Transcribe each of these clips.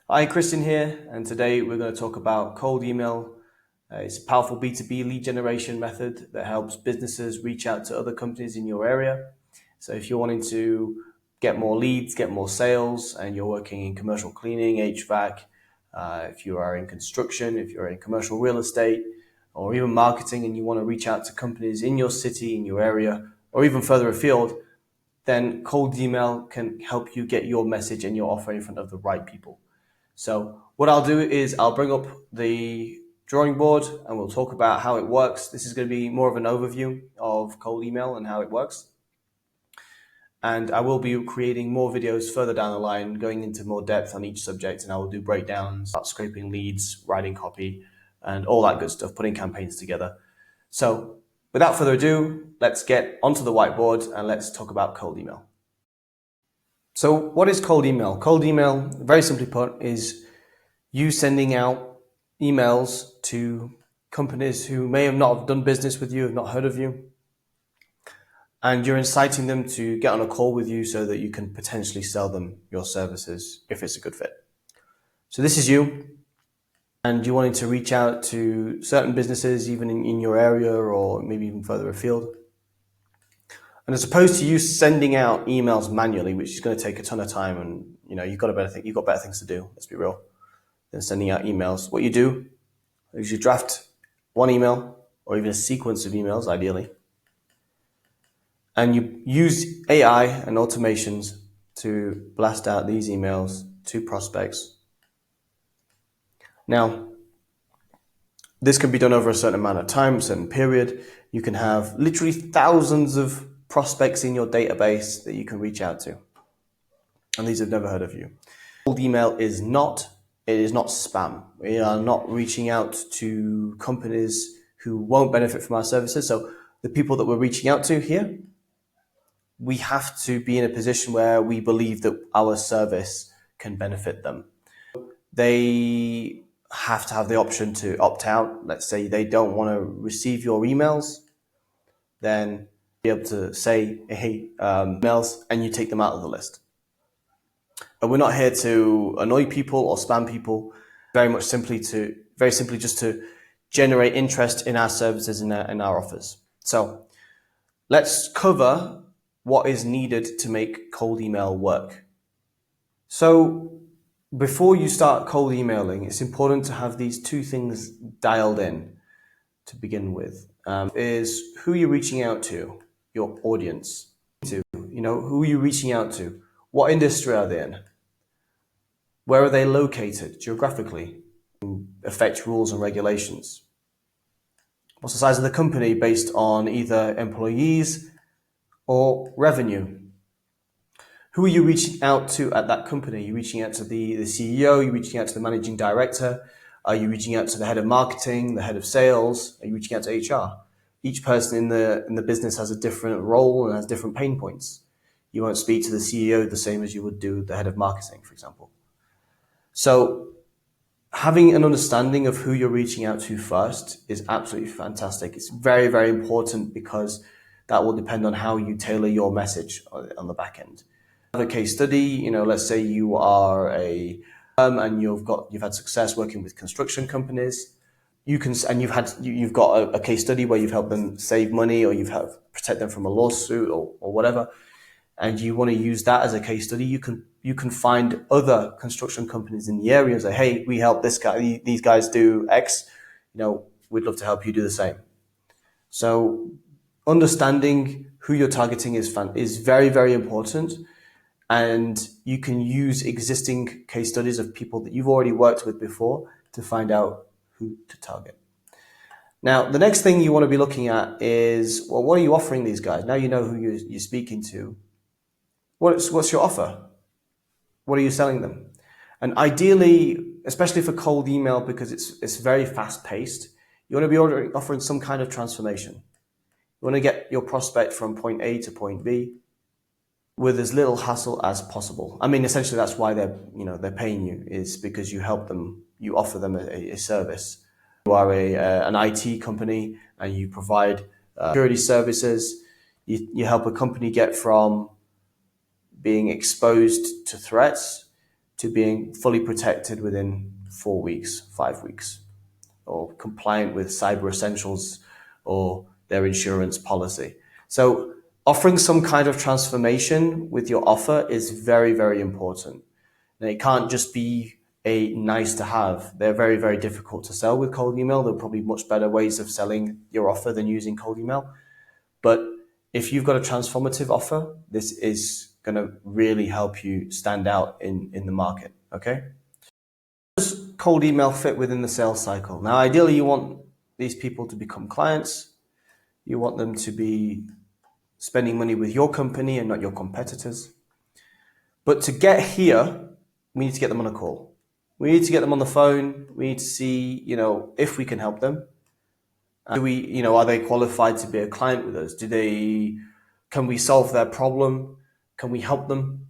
Hi, Christian here, and today we're going to talk about cold email. It's a powerful B2B lead generation method that helps businesses reach out to other companies in your area. So if you're wanting to get more leads, get more sales, and you're working in commercial cleaning, HVAC, if you are in construction, if you're in commercial real estate, or even marketing, and you want to reach out to companies in your city, in your area, or even further afield, then cold email can help you get your message and your offer in front of the right people. So what I'll do is I'll bring up the drawing board and we'll talk about how it works. This is going to be more of an overview of cold email and how it works. And I will be creating more videos further down the line, going into more depth on each subject, and I will do breakdowns about scraping leads, writing copy, and all that good stuff, putting campaigns together. So without further ado, let's get onto the whiteboard and let's talk about cold email. So what is cold email? Cold email, very simply put, is you sending out emails to companies who may have not have done business with you, have not heard of you, and you're inciting them to get on a call with you so that you can potentially sell them your services if it's a good fit. So this is you, and you're wanting to reach out to certain businesses, even in your area or maybe even further afield. And as opposed to you sending out emails manually, which is going to take a ton of time, and you've got better things to do, let's be real, than sending out emails. What you do is you draft one email or even a sequence of emails, ideally, and you use AI and automations to blast out these emails to prospects. Now, this can be done over a certain amount of time, a certain period. You can have literally thousands of prospects in your database that you can reach out to, and these have never heard of you. Cold email is not spam. We are not reaching out to companies who won't benefit from our services. So the people that we're reaching out to here, we have to be in a position where we believe that our service can benefit them. They have to have the option to opt out. Let's say they don't want to receive your emails, then be able to say, hey, emails, and you take them out of the list. But we're not here to annoy people or spam people, very simply just to generate interest in our services and our offers. So let's cover what is needed to make cold email work. So before you start cold emailing, it's important to have these two things dialed in to begin with. Is who you're reaching out to, your audience, who are you reaching out to? What industry are they in? Where are they located geographically? Affect rules and regulations. What's the size of the company based on either employees or revenue? Who are you reaching out to at that company? Are you reaching out to the CEO? Are you reaching out to the managing director? Are you reaching out to the head of marketing, the head of sales? Are you reaching out to HR? Each person in the business has a different role and has different pain points. You won't speak to the CEO the same as you would do the head of marketing, for example. So having an understanding of who you're reaching out to first is absolutely fantastic. It's very, very important because that will depend on how you tailor your message on the back end. Another case study, let's say you are a and you've had success working with construction companies. You've got a case study where you've helped them save money or you've helped protect them from a lawsuit or whatever, and you want to use that as a case study. You can find other construction companies in the area and say, hey, we help these guys do X, we'd love to help you do the same. So understanding who you're targeting is very, very important. And you can use existing case studies of people that you've already worked with before to find out who to target. Now, the next thing you want to be looking at is, well, what are you offering these guys? Now you know who you're speaking to. What's your offer? What are you selling them? And ideally, especially for cold email, because it's very fast paced, you want to be offering some kind of transformation. You want to get your prospect from point A to point B with as little hassle as possible. I mean, essentially that's why they're paying you, is because you help them, you offer them a service. You are an IT company and you provide security services. You help a company get from being exposed to threats to being fully protected within 4 weeks, 5 weeks, or compliant with Cyber Essentials or their insurance policy. So offering some kind of transformation with your offer is very, very important. And it can't just be a nice to have. They're very, very difficult to sell with cold email. There are probably much better ways of selling your offer than using cold email. But if you've got a transformative offer, this is going to really help you stand out in the market. Okay. Does cold email fit within the sales cycle? Now, ideally, you want these people to become clients. You want them to be spending money with your company and not your competitors. But to get here, we need to get them on a call. We need to get them on the phone. We need to see, if we can help them. Do we, are they qualified to be a client with us? Can we solve their problem? Can we help them?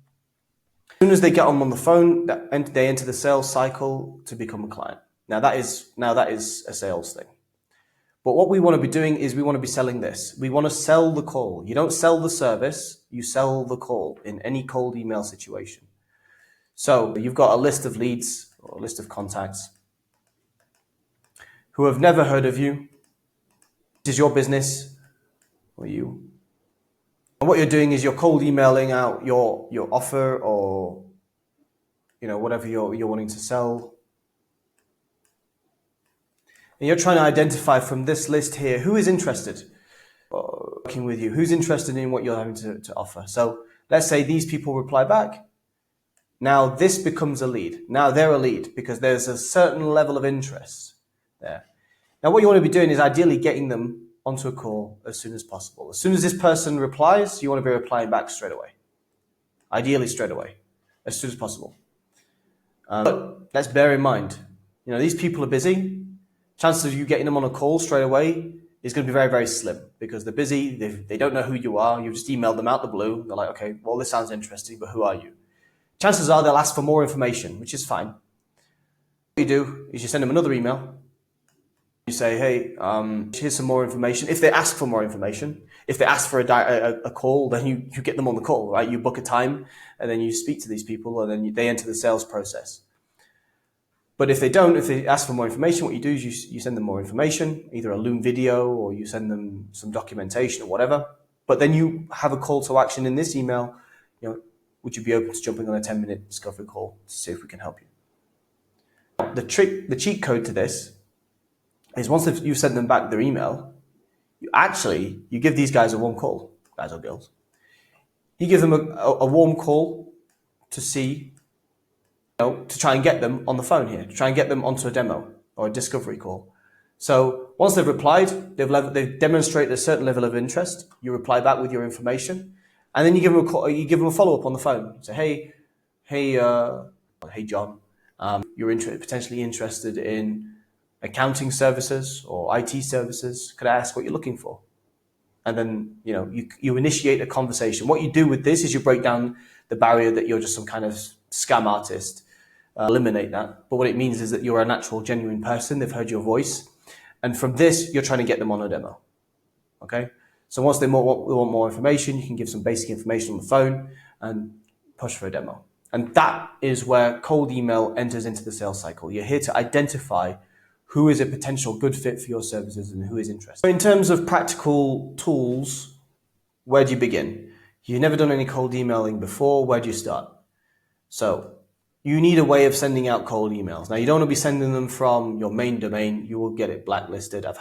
As soon as they get on the phone, they enter the sales cycle to become a client. Now that is a sales thing. But what we want to be doing is we want to be selling this. We want to sell the call. You don't sell the service, you sell the call in any cold email situation. So you've got a list of leads or a list of contacts who have never heard of you. This is your business or you. And what you're doing is you're cold emailing out your offer or whatever you're wanting to sell. And you're trying to identify from this list here who is interested working with you, who's interested in what you're having to offer. So let's say these people reply back. Now this becomes a lead. Now they're a lead because there's a certain level of interest there. Now what you want to be doing is ideally getting them onto a call as soon as possible. As soon as this person replies, you want to be replying back straight away. Ideally straight away, as soon as possible. But let's bear in mind, these people are busy. Chances of you getting them on a call straight away is going to be very, very slim because they're busy. They don't know who you are. You've just emailed them out the blue. They're like, okay, well, this sounds interesting, but who are you? Chances are they'll ask for more information, which is fine. What you do is you send them another email. You say, hey, here's some more information. If they ask for more information, if they ask for a call, then you get them on the call, right? You book a time and then you speak to these people and then they enter the sales process. But if they don't, if they ask for more information, what you do is you send them more information, either a Loom video or you send them some documentation or whatever. But then you have a call to action in this email. Would you be open to jumping on a 10-minute discovery call to see if we can help you? The cheat code to this is once you've sent them back their email, you give these guys a warm call, guys or girls. You give them a warm call to see, to try and get them on the phone here, to try and get them onto a demo or a discovery call. So once they've replied, they've demonstrated a certain level of interest. You reply back with your information, and then you give them a call. You give them a follow up on the phone. Say, hey, John, you're potentially interested in accounting services or IT services. Could I ask what you're looking for? And then you initiate a conversation. What you do with this is you break down the barrier that you're just some kind of scam artist. Eliminate that. But what it means is that you're a natural, genuine person. They've heard your voice. And from this, you're trying to get them on a demo. Okay? So once they want more information, you can give some basic information on the phone and push for a demo. And that is where cold email enters into the sales cycle. You're here to identify who is a potential good fit for your services and who is interested. So in terms of practical tools, where do you begin? You've never done any cold emailing before. Where do you start? So you need a way of sending out cold emails. Now, you don't want to be sending them from your main domain. You will get it blacklisted. I've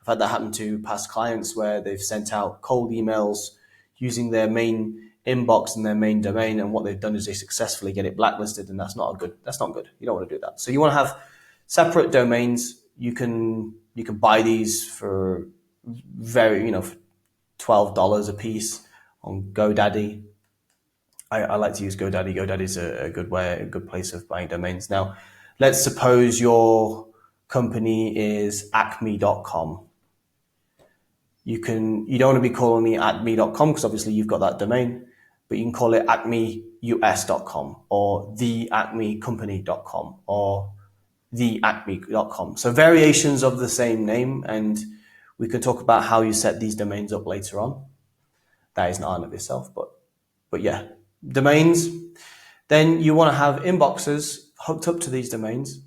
had that happen to past clients where they've sent out cold emails using their main inbox and their main domain, and what they've done is they successfully get it blacklisted, and that's not good. You don't want to do that. So you want to have separate domains. You can buy these for for $12 a piece on GoDaddy. I like to use GoDaddy. GoDaddy is a good place of buying domains. Now, let's suppose your company is acme.com. You don't want to be calling me acme.com because obviously you've got that domain, but you can call it acmeus.com or theacmecompany.com or theacme.com. So variations of the same name, and we can talk about how you set these domains up later on. That is not in of itself, but yeah. Domains, Then you want to have inboxes hooked up to these domains.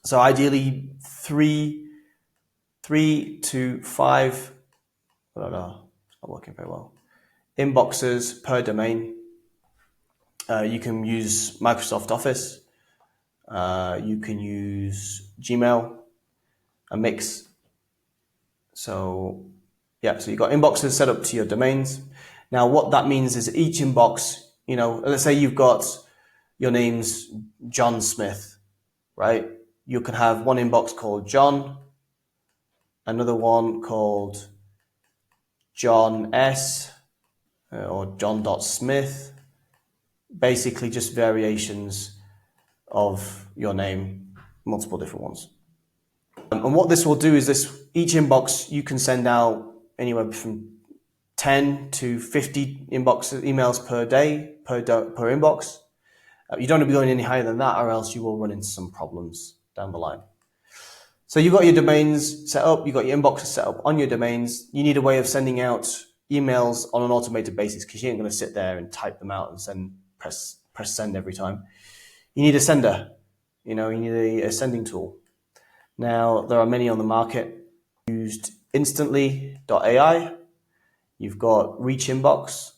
So ideally 3 to 5, I don't know, it's not working very well, inboxes per domain. You can use Microsoft Office. You can use Gmail, a mix. So yeah, so you've got inboxes set up to your domains. Now what that means is each inbox, let's say you've got your name's John Smith, right? You can have one inbox called John, another one called John S, or John.Smith, basically just variations of your name, multiple different ones. And what this will do is each inbox you can send out anywhere from 10 to 50 emails per day, per inbox. You don't want to be going any higher than that, or else you will run into some problems down the line. So you've got your domains set up, you've got your inboxes set up on your domains. You need a way of sending out emails on an automated basis, because you ain't going to sit there and type them out and press send every time. You need a sender. You need a sending tool. Now, there are many on the market. Used Instantly.ai. You've got Reachinbox.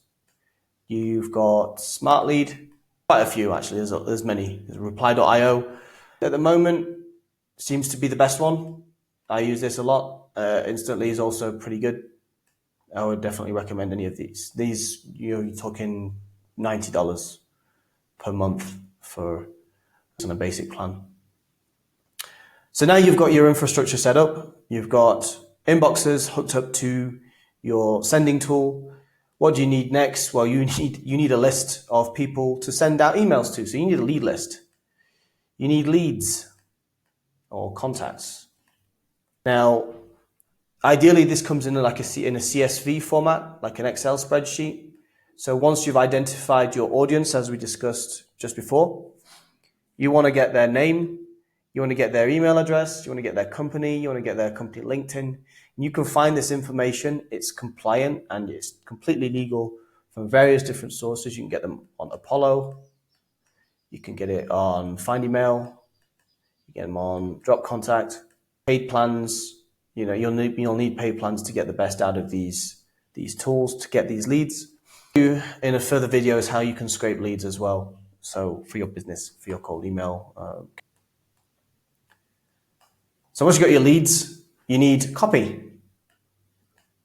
You've got Smartlead. Quite a few, actually. There's many. There's Reply.io. At the moment, seems to be the best one. I use this a lot. Instantly is also pretty good. I would definitely recommend any of these. These, you're talking $90 per month for on a basic plan. So now you've got your infrastructure set up. You've got inboxes hooked up to your sending tool. What do you need next? Well, you need a list of people to send out emails to. So you need a lead list. You need leads or contacts. Now, ideally, this comes in like in a CSV format, like an Excel spreadsheet. So once you've identified your audience, as we discussed just before, you want to get their name, you want to get their email address, you want to get their company, you want to get their company LinkedIn. And you can find this information. It's compliant and it's completely legal from various different sources. You can get them on Apollo, you can get it on Findymail, you get them on DropContact, paid plans. You'll need paid plans to get the best out of these tools to get these leads. In a further video is how you can scrape leads as well. So for your business, for your cold email. So once you've got your leads, you need copy.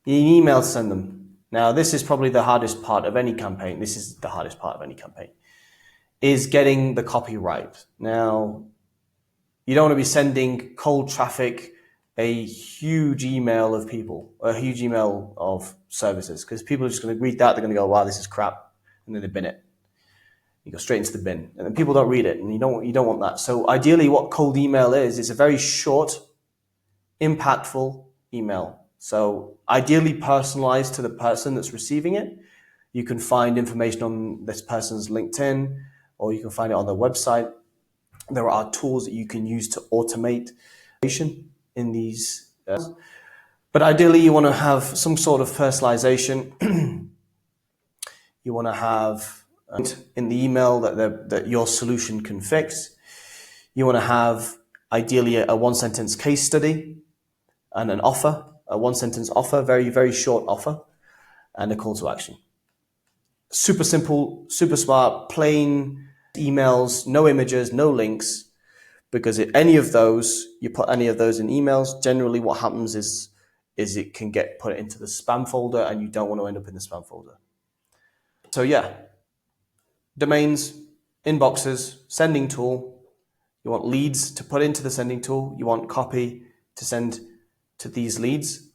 You need email to send them. Now, this is probably the hardest part of any campaign. This is the hardest part of any campaign, is getting the copy right. Now, you don't want to be sending cold traffic, a huge email of people, a huge email of services, because people are just going to read that. They're going to go, wow, this is crap. And then they bin it. You go straight into the bin, and then people don't read it, and you don't want that. So ideally, what cold email is a very short, impactful email. So ideally personalized to the person that's receiving it. You can find information on this person's LinkedIn, or you can find it on their website. There are tools that you can use to automate in these. But ideally, you want to have some sort of personalization. You want to have in the email that your solution can fix. You want to have ideally a one-sentence case study and an offer, a one-sentence offer, very, very short offer, and a call to action. Super simple, super smart, plain emails, no images, no links, because if you put any of those in emails, generally what happens is it can get put into the spam folder, and you don't want to end up in the spam folder. So yeah, domains, inboxes, sending tool. You want leads to put into the sending tool. You want copy to send to these leads.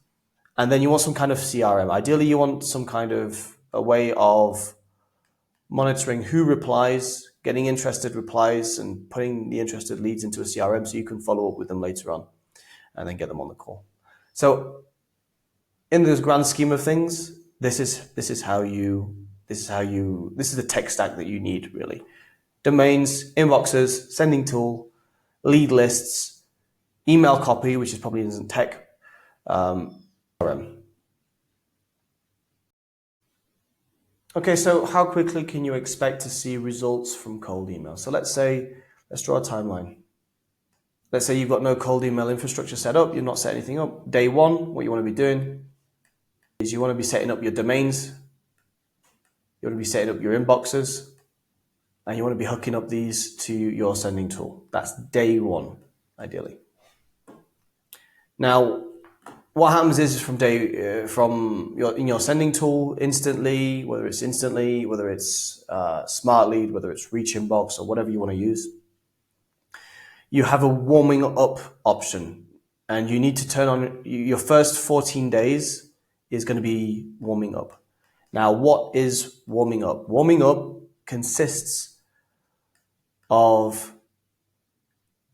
And then you want some kind of CRM. Ideally, you want some kind of a way of monitoring who replies, getting interested replies, and putting the interested leads into a CRM so you can follow up with them later on and then get them on the call. So in the grand scheme of things, this is the tech stack that you need, really. Domains, inboxes, sending tool, lead lists, email copy, which is probably isn't tech, CRM. Okay, so how quickly can you expect to see results from cold email? So let's draw a timeline. Let's say you've got no cold email infrastructure set up, you've not set anything up. Day one, what you want to be doing is you want to be setting up your domains, you want to be setting up your inboxes, and you want to be hooking up these to your sending tool. That's day one, ideally. Now, what happens is in your sending tool, Instantly, whether it's Smartlead, whether it's Reachinbox or whatever you want to use, you have a warming up option, and you need to turn on your first 14 days is going to be warming up. Now, what is warming up? Warming up consists of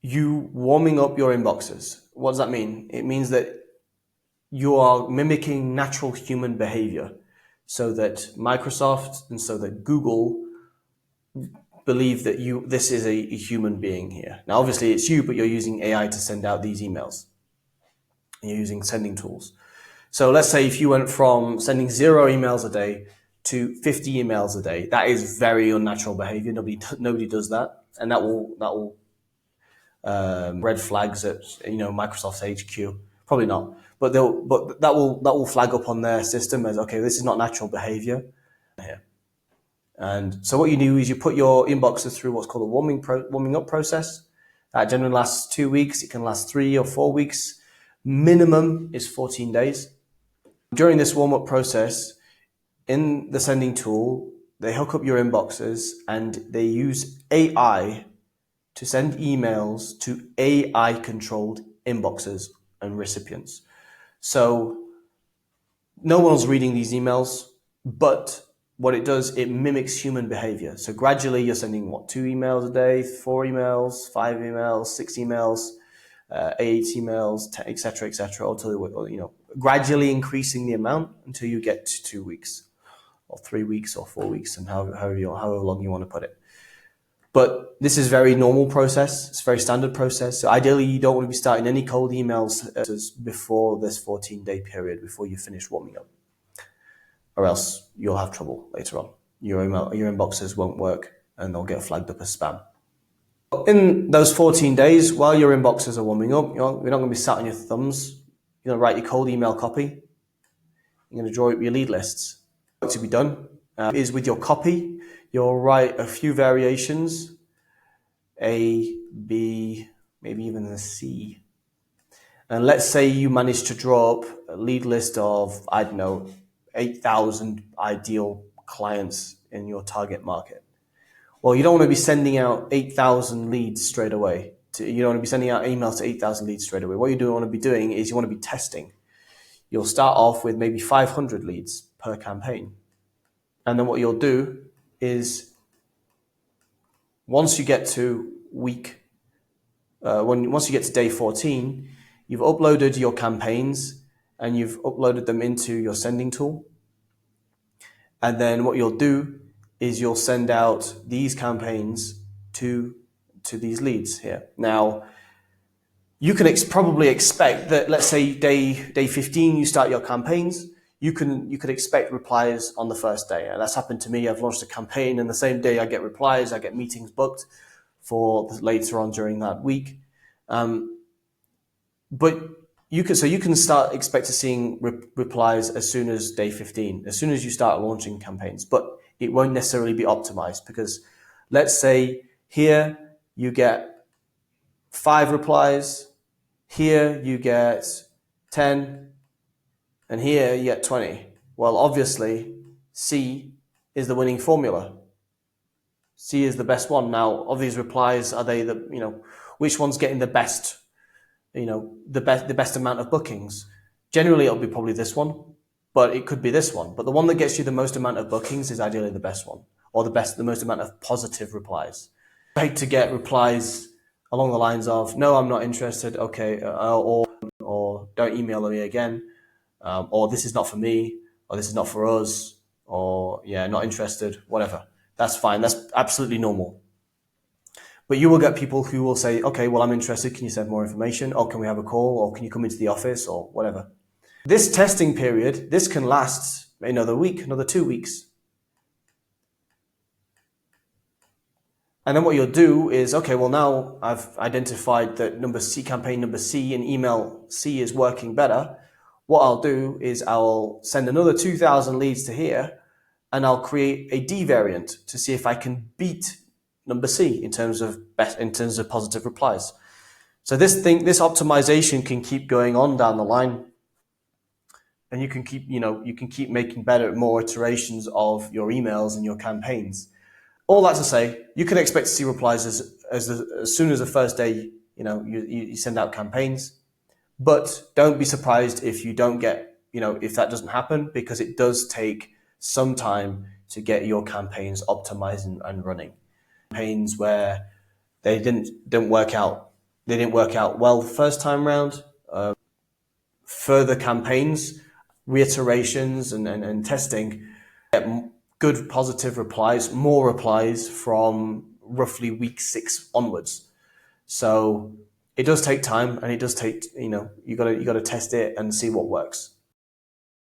you warming up your inboxes. What does that mean? It means that you are mimicking natural human behavior so that Microsoft and so that Google believe that this is a human being here. Now, obviously it's you, but you're using AI to send out these emails. And you're using sending tools. So let's say if you went from sending 0 emails a day to 50 emails a day, that is very unnatural behavior. Nobody does that. And that will red flags at Microsoft's HQ. Probably not, but that will flag up on their system as, okay, this is not natural behavior here. And so what you do is you put your inboxes through what's called a warming up process. That generally lasts 2 weeks. It can last 3 or 4 weeks. Minimum is 14 days. During this warm up process, in the sending tool, they hook up your inboxes and they use AI to send emails to AI-controlled inboxes and recipients. So no one's reading these emails, but what it does, it mimics human behavior. So gradually you're sending 2 emails a day, 4 emails, 5 emails, 6 emails, 8 emails, etc., until gradually increasing the amount until you get to 2 weeks, or 3 weeks, or 4 weeks, and however long you want to put it. But this is a very normal process. It's a very standard process. So ideally, you don't want to be starting any cold emails before this 14-day period, before you finish warming up, or else you'll have trouble later on. Your inboxes won't work, and they'll get flagged up as spam. In those 14 days, while your inboxes are warming up, you're not going to be sat on your thumbs. You're going to write your cold email copy. You're going to draw up your lead lists. What to be done is with your copy, you'll write a few variations, A, B, maybe even a C. And let's say you manage to draw up a lead list of, 8,000 ideal clients in your target market. Well, you don't want to be sending out 8,000 leads straight away. You don't want to be sending out emails to 8,000 leads straight away. What you want to be doing is you want to be testing. You'll start off with maybe 500 leads per campaign. And then what you'll do is once you get to once you get to day 14, you've uploaded your campaigns and you've uploaded them into your sending tool. And then what you'll do is you'll send out these campaigns to these leads here. Now, you can probably expect that, let's say day 15, you start your campaigns. You could expect replies on the first day. And that's happened to me. I've launched a campaign and the same day I get replies, I get meetings booked for later on during that week. But you can expect to seeing replies as soon as day 15, as soon as you start launching campaigns, but it won't necessarily be optimized, because let's say here you get 5 replies, here you get 10, and here you get 20. Well, obviously, C is the winning formula. C is the best one. Now, of these replies, are they which one's getting the best, the best amount of bookings? Generally, it'll be probably this one, but it could be this one. But the one that gets you the most amount of bookings is ideally the best one, or the most amount of positive replies. I hate to get replies along the lines of, no, I'm not interested, okay, or don't email me again. Or this is not for me, or this is not for us, or yeah, not interested, whatever. That's fine. That's absolutely normal. But you will get people who will say, okay, well, I'm interested. Can you send more information? Or can we have a call? Or can you come into the office? Or whatever. This testing period, this can last another week, another 2 weeks. And then what you'll do is, okay, well now I've identified that campaign number C and email C is working better. What I'll do is I'll send another 2,000 leads to here, and I'll create a D variant to see if I can beat number C in terms of positive replies. So this optimization can keep going on down the line, and you can keep making more iterations of your emails and your campaigns. All that to say, you can expect to see replies as soon as the first day you send out campaigns. But don't be surprised if you don't get, if that doesn't happen, because it does take some time to get your campaigns optimized and running. Campaigns where they didn't work out well the first time round. Further campaigns, reiterations and testing, get good positive replies, more replies from roughly week 6 onwards. So it does take time, and it does take, you gotta test it and see what works.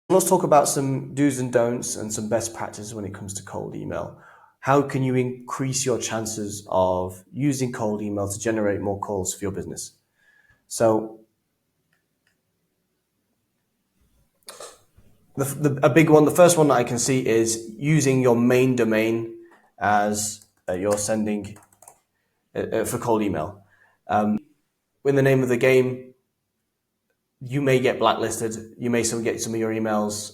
Let's talk about some do's and don'ts and some best practices when it comes to cold email. How can you increase your chances of using cold email to generate more calls for your business? So a big one, the first one that I can see is using your main domain as you're sending for cold email. In the name of the game, you may get blacklisted. You may still get some of your emails.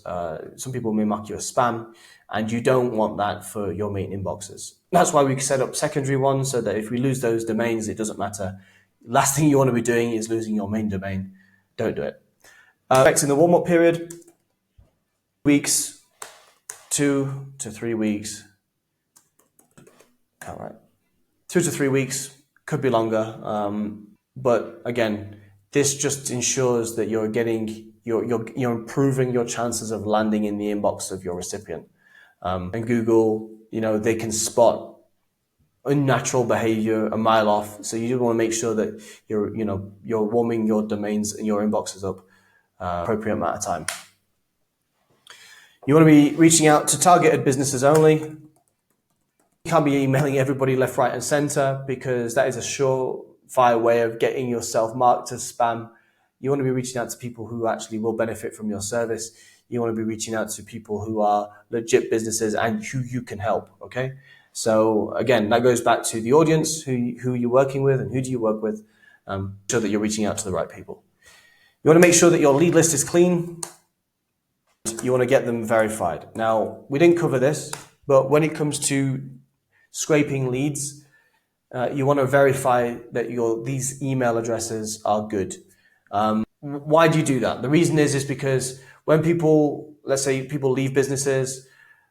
Some people may mark you as spam, and you don't want that for your main inboxes. That's why we set up secondary ones, so that if we lose those domains, it doesn't matter. Last thing you want to be doing is losing your main domain. Don't do it. Expecting the warm-up period, weeks, 2 to 3 weeks. All right, 2 to 3 weeks, could be longer. But again, this just ensures that you're improving your chances of landing in the inbox of your recipient. And Google, they can spot unnatural behavior a mile off. So you want to make sure that you're warming your domains and your inboxes up appropriate amount of time. You want to be reaching out to targeted businesses only. You can't be emailing everybody left, right, and center, because that is a surefire way of getting yourself marked as spam. You want to be reaching out to people who actually will benefit from your service. You want to be reaching out to people who are legit businesses and who you can help. Okay. So again, that goes back to the audience, who you're working with and who do you work with, so that you're reaching out to the right people. You want to make sure that your lead list is clean. You want to get them verified. Now, we didn't cover this, but when it comes to scraping leads, you want to verify that these email addresses are good. Why do you do that? The reason is because when let's say people leave businesses,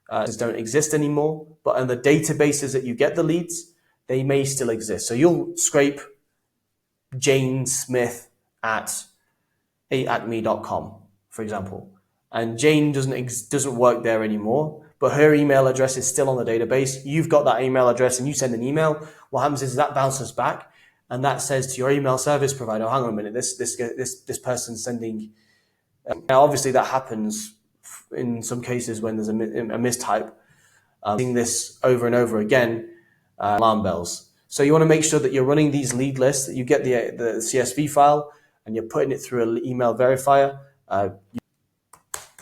don't exist anymore, but in the databases that you get the leads, they may still exist. So you'll scrape Jane Smith at acme.com, for example, and Jane doesn't work there anymore, but her email address is still on the database. You've got that email address and you send an email. What happens is that bounces back, and that says to your email service provider, hang on a minute, this person's sending. Now, obviously, that happens in some cases when there's a mistype. Seeing this over and over again, alarm bells. So you want to make sure that you're running these lead lists, that you get the CSV file, and you're putting it through an email verifier.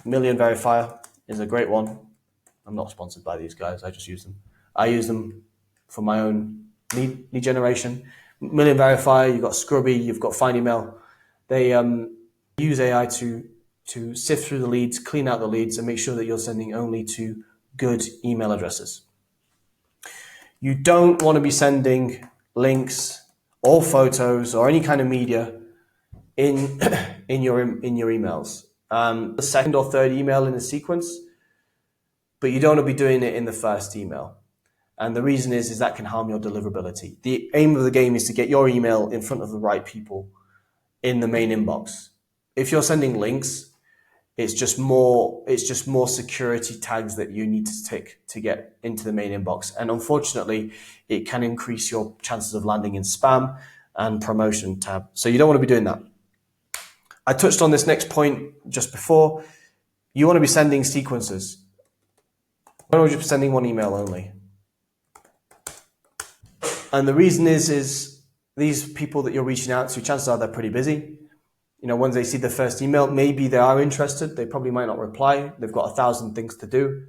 Million Verifier is a great one. I'm not sponsored by these guys. I just use them. I use them for my own lead generation. Million Verifier, you've got Scrubby, you've got Findymail. They use AI to sift through the leads, clean out the leads, and make sure that you're sending only to good email addresses. You don't want to be sending links or photos or any kind of media in your emails. The second or third email in the sequence, but you don't want to be doing it in the first email. And the reason is that can harm your deliverability. The aim of the game is to get your email in front of the right people in the main inbox. If you're sending links, it's just more security tags that you need to tick to get into the main inbox. And unfortunately, it can increase your chances of landing in spam and promotion tab. So you don't want to be doing that. I touched on this next point just before. You want to be sending sequences. You don't want to be sending one email only. And the reason is these people that you're reaching out to, chances are they're pretty busy. Once they see the first email, maybe they are interested. They probably might not reply. They've got 1,000 things to do.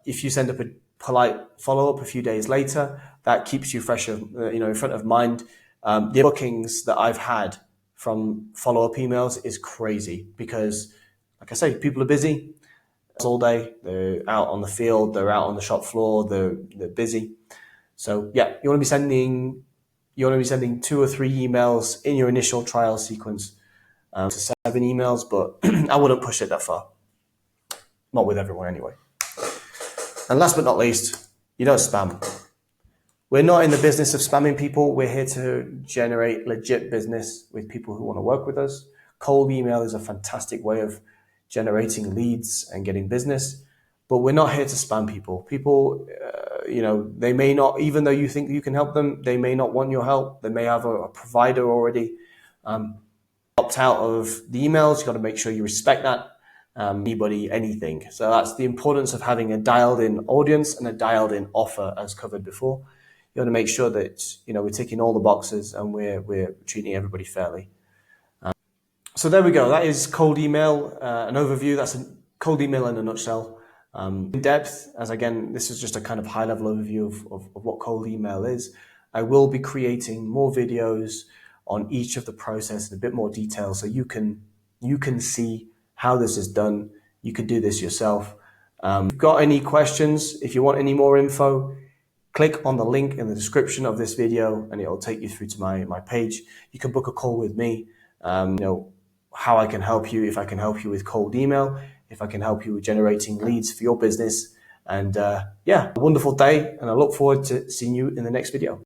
If you send up a polite follow-up a few days later, that keeps you fresh, in front of mind. The bookings that I've had from follow-up emails is crazy because, like I say, people are busy all day. They're out on the field. They're out on the shop floor. They're busy. So yeah, you want to be sending 2 or 3 emails in your initial trial sequence. To 7 emails, but I wouldn't push it that far. Not with everyone anyway. And last but not least, you don't spam. We're not in the business of spamming people. We're here to generate legit business with people who want to work with us. Cold email is a fantastic way of generating leads and getting business, but we're not here to spam people. People, they may not, even though you think you can help them, they may not want your help. They may have a provider already. Opt out of the emails. You've got to make sure you respect that. Anybody, anything. So that's the importance of having a dialed in audience and a dialed in offer, as covered before. You got to make sure that we're ticking all the boxes and we're treating everybody fairly. So there we go. That is cold email, an overview. That's a cold email in a nutshell. In depth, as again, this is just a kind of high level overview of what cold email is. I will be creating more videos on each of the process in a bit more detail, so you can see how this is done. You can do this yourself. If you've got any questions, if you want any more info, click on the link in the description of this video and it'll take you through to my page. You can book a call with me, how I can help you, if I can help you with cold email, if I can help you with generating leads for your business. And a wonderful day, and I look forward to seeing you in the next video.